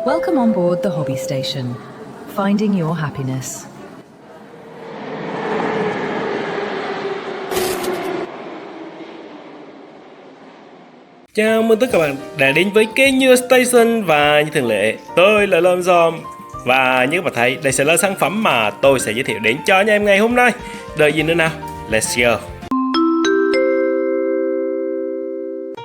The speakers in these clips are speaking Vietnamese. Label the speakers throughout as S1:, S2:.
S1: Welcome on board the Hobby Station, finding your happiness.
S2: Chào mừng tất cả các bạn đã đến với kênh New Station và như thường lệ, tôi là Lâm Giom. Và như các bạn thấy, đây sẽ là sản phẩm mà tôi sẽ giới thiệu đến cho anh em ngày hôm nay. Đợi gì nữa nào, let's go.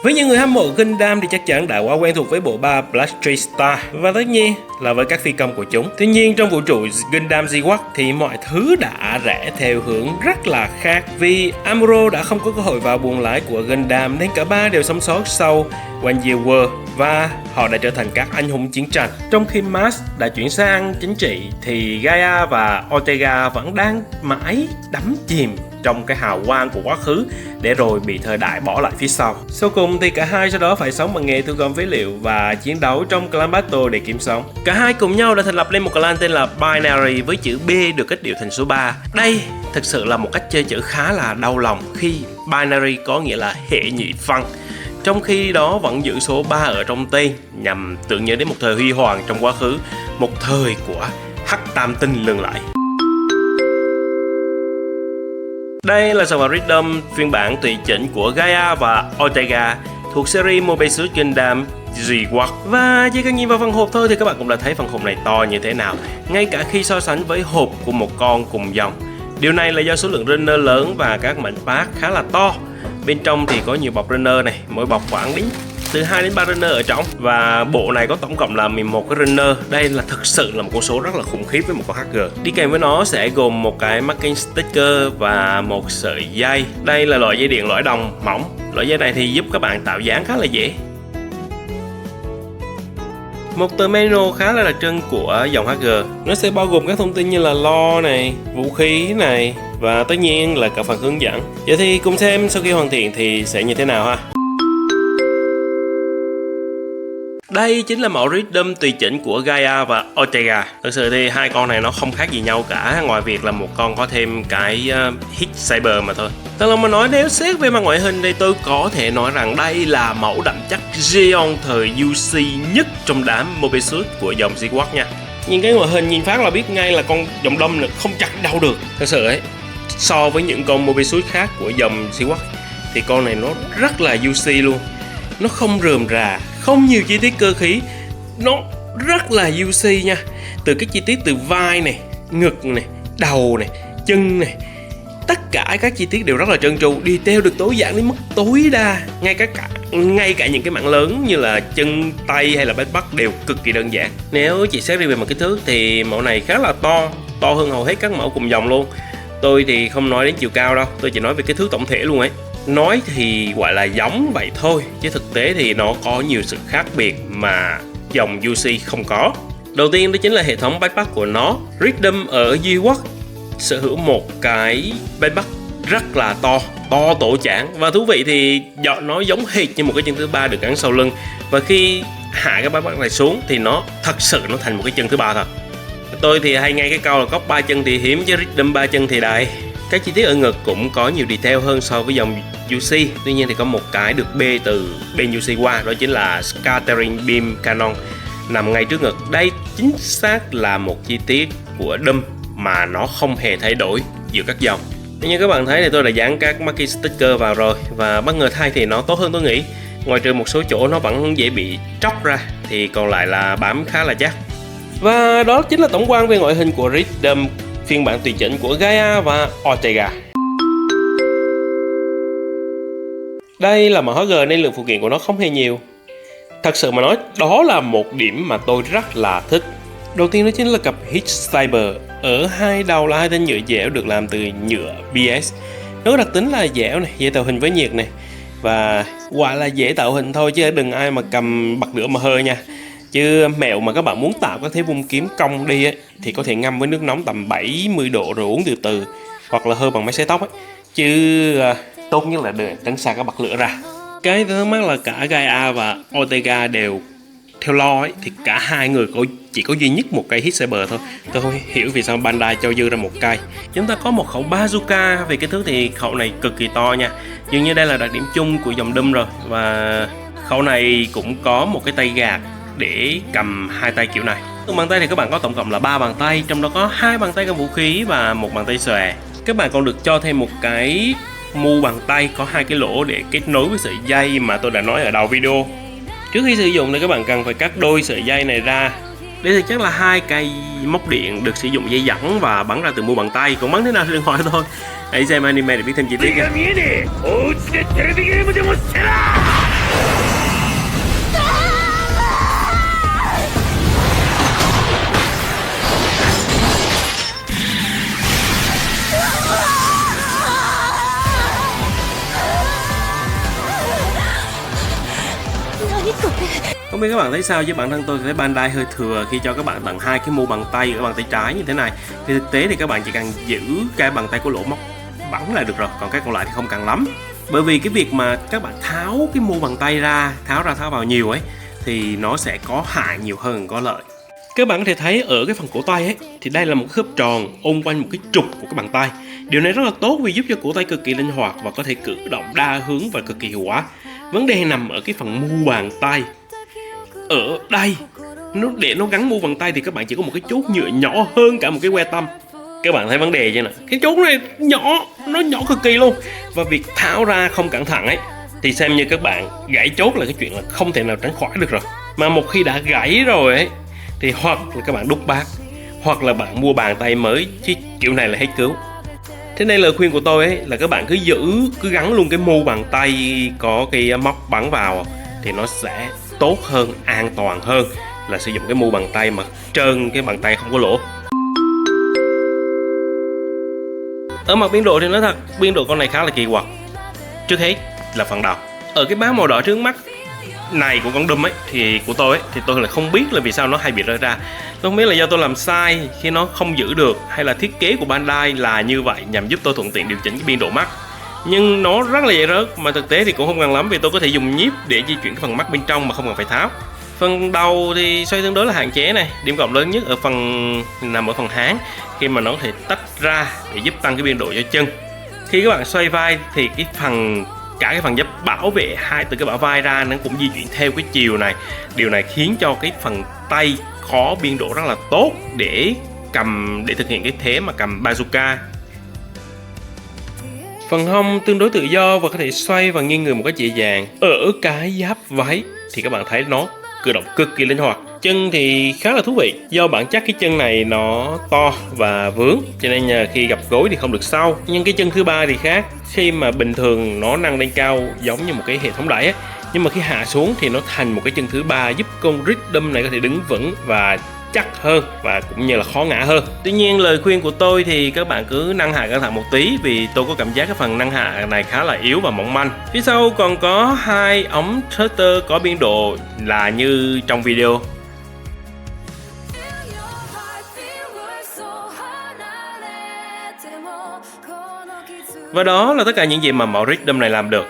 S2: Với những người hâm mộ Gundam thì chắc chắn đã quá quen thuộc với bộ ba Black Street Star và tất nhiên là với các phi công của chúng. Tuy nhiên trong vũ trụ Gundam G-Watch thì mọi thứ đã rẽ theo hướng rất là khác, vì Amuro đã không có cơ hội vào buồng lái của Gundam nên cả ba đều sống sót sau One Year War và họ đã trở thành các anh hùng chiến tranh. Trong khi Mars đã chuyển sang chính trị thì Gaia và Ortega vẫn đang mãi đắm chìm trong cái hào quang của quá khứ để rồi bị thời đại bỏ lại phía sau. Sau cùng thì cả hai sau đó phải sống bằng nghề thu gom phế liệu và chiến đấu trong clan battle để kiếm sống. Cả hai cùng nhau đã thành lập lên một clan tên là Binary với chữ B được kết điệu thành số 3. Đây thực sự là một cách chơi chữ khá là đau lòng khi Binary có nghĩa là hệ nhị phân, trong khi đó vẫn giữ số 3 ở trong tên nhằm tưởng nhớ đến một thời huy hoàng trong quá khứ, một thời của Hắc Tam Tinh lừng lẫy. Đây là sản phẩm Rhythm phiên bản tùy chỉnh của Gaia và Ortega thuộc series Mobile Suit Gundam G-Watch. Và chỉ cần nhìn vào phần hộp thôi thì các bạn cũng đã thấy phần hộp này to như thế nào, ngay cả khi so sánh với hộp của một con cùng dòng. Điều này là do số lượng runner lớn và các mảnh part khá là to. Bên trong thì có nhiều bọc runner này, mỗi bọc khoảng đến từ 2 đến 3 runner ở trong. Và bộ này có tổng cộng là 11 cái runner. Đây là thực sự là một con số rất là khủng khiếp với một con HG. Đi kèm với nó sẽ gồm một cái marking sticker và một sợi dây. Đây là loại dây điện lõi đồng mỏng. Loại dây này thì giúp các bạn tạo dáng khá là dễ. Một tờ manual khá là đặc trưng của dòng HG. Nó sẽ bao gồm các thông tin như là lore này, vũ khí này và tất nhiên là cả phần hướng dẫn. Vậy thì cùng xem sau khi hoàn thiện thì sẽ như thế nào ha. Đây chính là mẫu Rhythm tùy chỉnh của Gaia và Ortega. Thực sự thì hai con này nó không khác gì nhau cả, ngoài việc là một con có thêm cái Hit Saber mà thôi. Thật lòng mà nói, nếu xét về mặt ngoại hình thì tôi có thể nói rằng đây là mẫu đậm chất Zeon thời UC nhất trong đám Mobile Suit của dòng G-Watch nha. Nhìn cái ngoại hình nhìn phát là biết ngay là con dòng đâm là không chặt đâu được. Thật sự ấy, so với những con Mobile Suit khác của dòng G-Watch thì con này nó rất là UC luôn. Nó không rườm rà, không nhiều chi tiết cơ khí, nó rất là UC nha. Từ cái chi tiết từ vai này, ngực này, đầu này, chân này, tất cả các chi tiết đều rất là trơn tru, detail được tối giản đến mức tối đa. Ngay cả những cái mảng lớn như là chân, tay hay là backpack đều cực kỳ đơn giản. Nếu chỉ xét riêng về mặt kích thước thì mẫu này khá là to hơn hầu hết các mẫu cùng dòng luôn. Tôi thì không nói đến chiều cao đâu, tôi chỉ nói về kích thước tổng thể luôn ấy. Nói thì gọi là giống vậy thôi, chứ thực tế thì nó có nhiều sự khác biệt mà dòng UC không có. Đầu tiên đó chính là hệ thống backpack của nó. Rhythm ở G-Watch sở hữu một cái backpack rất là to tổ chảng. Và thú vị thì nó giống hệt như một cái chân thứ ba được gắn sau lưng. Và khi hạ cái backpack này xuống thì nó thật sự nó thành một cái chân thứ ba thật. Tôi thì hay nghe cái câu là cóc 3 chân thì hiếm chứ Rhythm 3 chân thì đầy. Các chi tiết ở ngực cũng có nhiều detail hơn so với dòng UC. Tuy nhiên thì có một cái được bê từ bên UC qua, đó chính là Scattering Beam Cannon nằm ngay trước ngực. Đây chính xác là một chi tiết của DOM mà nó không hề thay đổi giữa các dòng. Như các bạn thấy thì tôi đã dán các marking sticker vào rồi, và bất ngờ thay thì nó tốt hơn tôi nghĩ. Ngoài trừ một số chỗ nó vẫn dễ bị tróc ra thì còn lại là bám khá là chắc. Và đó chính là tổng quan về ngoại hình của Rhythm phiên bản tùy chỉnh của Gaia và Ortega. Đây là mẫu HG nên lượng phụ kiện của nó không hề nhiều. Thật sự mà nói, đó là một điểm mà tôi rất là thích. Đầu tiên đó chính là cặp Hit Saber. Ở hai đầu là hai thanh nhựa dẻo được làm từ nhựa BS. Nó có đặc tính là dẻo này, dễ tạo hình với nhiệt này. Và gọi là dễ tạo hình thôi chứ đừng ai mà cầm bật lửa mà hơi nha. Chứ mẹo mà các bạn muốn tạo các thế vung kiếm cong đi ấy, thì có thể ngâm với nước nóng tầm 70 độ rồi uống từ từ, hoặc là hơi bằng máy sấy tóc ấy. Chứ tốt nhất là đừng tránh xa các bật lửa ra. Cái thắc mắc là cả Gaia và Ortega đều theo lo ấy, thì cả hai người chỉ có duy nhất một cây Hit Saber thôi. Tôi không hiểu vì sao Bandai cho dư ra một cây. Chúng ta có một khẩu bazooka. Về kích thước thì khẩu này cực kỳ to nha. Dường như đây là đặc điểm chung của dòng DOM rồi. Và khẩu này cũng có một cái tay gạt để cầm hai tay kiểu này. Từng bàn tay thì các bạn có tổng cộng là 3 bàn tay, trong đó có 2 bàn tay cầm vũ khí và 1 bàn tay xòe. Các bạn còn được cho thêm một cái mu bàn tay có 2 cái lỗ để kết nối với sợi dây mà tôi đã nói ở đầu video. Trước khi sử dụng thì các bạn cần phải cắt đôi sợi dây này ra. Đây thực chất là 2 cây móc điện được sử dụng dây dẫn và bắn ra từ mu bàn tay, còn bắn thế nào thì đừng hỏi thôi. Hãy xem anime để biết thêm chi tiết nha. Không biết các bạn thấy sao, với bản thân tôi thấy Bandai hơi thừa khi cho các bạn tặng 2 cái mu bàn tay ở bàn tay trái như thế này. Thì thực tế thì các bạn chỉ cần giữ cái bàn tay của lỗ móc bắn là được rồi, còn cái còn lại thì không cần lắm. Bởi vì cái việc mà các bạn tháo cái mu bàn tay ra, tháo vào nhiều ấy, thì nó sẽ có hại nhiều hơn có lợi. Các bạn có thể thấy ở cái phần cổ tay ấy, thì đây là một khớp tròn ôm quanh một cái trục của cái bàn tay. Điều này rất là tốt vì giúp cho cổ tay cực kỳ linh hoạt và có thể cử động đa hướng và cực kỳ hiệu quả. Vấn đề nằm ở cái phần mu bàn tay. Ở đây, để nó gắn mu bàn tay thì các bạn chỉ có một cái chốt nhựa nhỏ hơn cả một cái que tăm. Các bạn thấy vấn đề chưa nè? Cái chốt này nó nhỏ cực kỳ luôn. Và việc tháo ra không cẩn thận ấy, thì xem như các bạn gãy chốt là cái chuyện là không thể nào tránh khỏi được rồi. Mà một khi đã gãy rồi ấy, thì hoặc là các bạn đúc bát, hoặc là bạn mua bàn tay mới, chứ kiểu này là hết cứu. Thế nên lời khuyên của tôi ấy là các bạn cứ gắn luôn cái mu bàn tay có cái móc bắn vào thì nó sẽ tốt hơn, an toàn hơn là sử dụng cái mu bàn tay mà trơn cái bàn tay không có lỗ. Ở mặt biên độ thì nói thật, biên độ con này khá là kỳ quặc. Trước hết là phần đầu. Ở cái bát màu đỏ trước mắt này của con Doom ấy thì của tôi ấy, thì tôi lại không biết là vì sao nó hay bị rơi ra. Tôi không biết là do tôi làm sai khi nó không giữ được, hay là thiết kế của Bandai là như vậy nhằm giúp tôi thuận tiện điều chỉnh cái biên độ mắt. Nhưng nó rất là dễ rớt, mà thực tế thì cũng không cần lắm vì tôi có thể dùng nhíp để di chuyển cái phần mắt bên trong mà không cần phải tháo. Phần đầu thì xoay tương đối là hạn chế này, điểm cộng lớn nhất nằm ở phần háng khi mà nó có thể tách ra để giúp tăng cái biên độ cho chân. Khi các bạn xoay vai thì cả cái phần giáp bảo vệ từ cái bả vai ra nó cũng di chuyển theo cái chiều này. Điều này khiến cho cái phần tay có biên độ rất là tốt để thực hiện cái thế mà cầm bazooka. Phần hông tương đối tự do và có thể xoay và nghiêng người một cách dễ dàng. Ở cái giáp váy thì các bạn thấy nó cử động cực kỳ linh hoạt. Chân thì khá là thú vị, do bản chất cái chân này nó to và vướng cho nên khi gặp gối thì không được sâu. Nhưng cái chân thứ ba thì khác, khi mà bình thường nó nâng lên cao giống như một cái hệ thống đẩy ấy, nhưng mà khi hạ xuống thì nó thành một cái chân thứ ba giúp con Rhythm này có thể đứng vững và chắc hơn và cũng như là khó ngã hơn. Tuy nhiên lời khuyên của tôi thì các bạn cứ nâng hạ cẩn thận một tí, vì tôi có cảm giác cái phần nâng hạ này khá là yếu và mỏng manh. Phía sau còn có 2 ống thruster có biên độ là như trong video. Và đó là tất cả những gì mà mẫu Rhythm này làm được.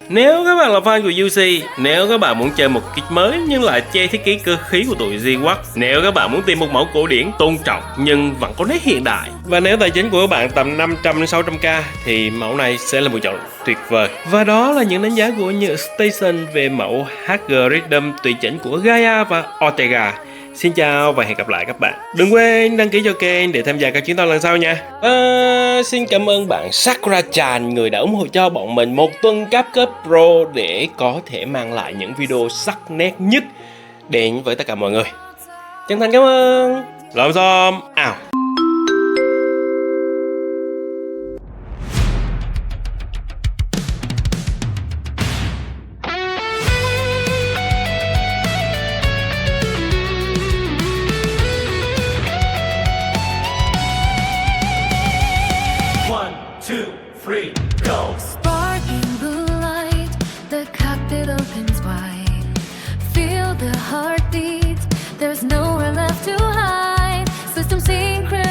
S2: Nếu các bạn là fan của UC, nếu các bạn muốn chơi một kit mới nhưng lại che thiết kế cơ khí của tụi G-Watt, nếu các bạn muốn tìm một mẫu cổ điển tôn trọng nhưng vẫn có nét hiện đại, và nếu tài chính của các bạn tầm 500-600k thì mẫu này sẽ là một chọn tuyệt vời. Và đó là những đánh giá của Nhựa Station về mẫu HG Rhythm tùy chỉnh của Gaia và Ortega. Xin chào và hẹn gặp lại các bạn. Đừng quên đăng ký cho kênh để tham gia các chuyến tàu lần sau nha. Xin cảm ơn bạn Sakura-chan, người đã ủng hộ cho bọn mình một tuần CapCut Pro để có thể mang lại những video sắc nét nhất đến với tất cả mọi người. Chân thành cảm ơn. Lom xom ảo.
S3: Sparking blue light, the cockpit opens wide. Feel the heartbeat, there's nowhere left to hide. System synchronize.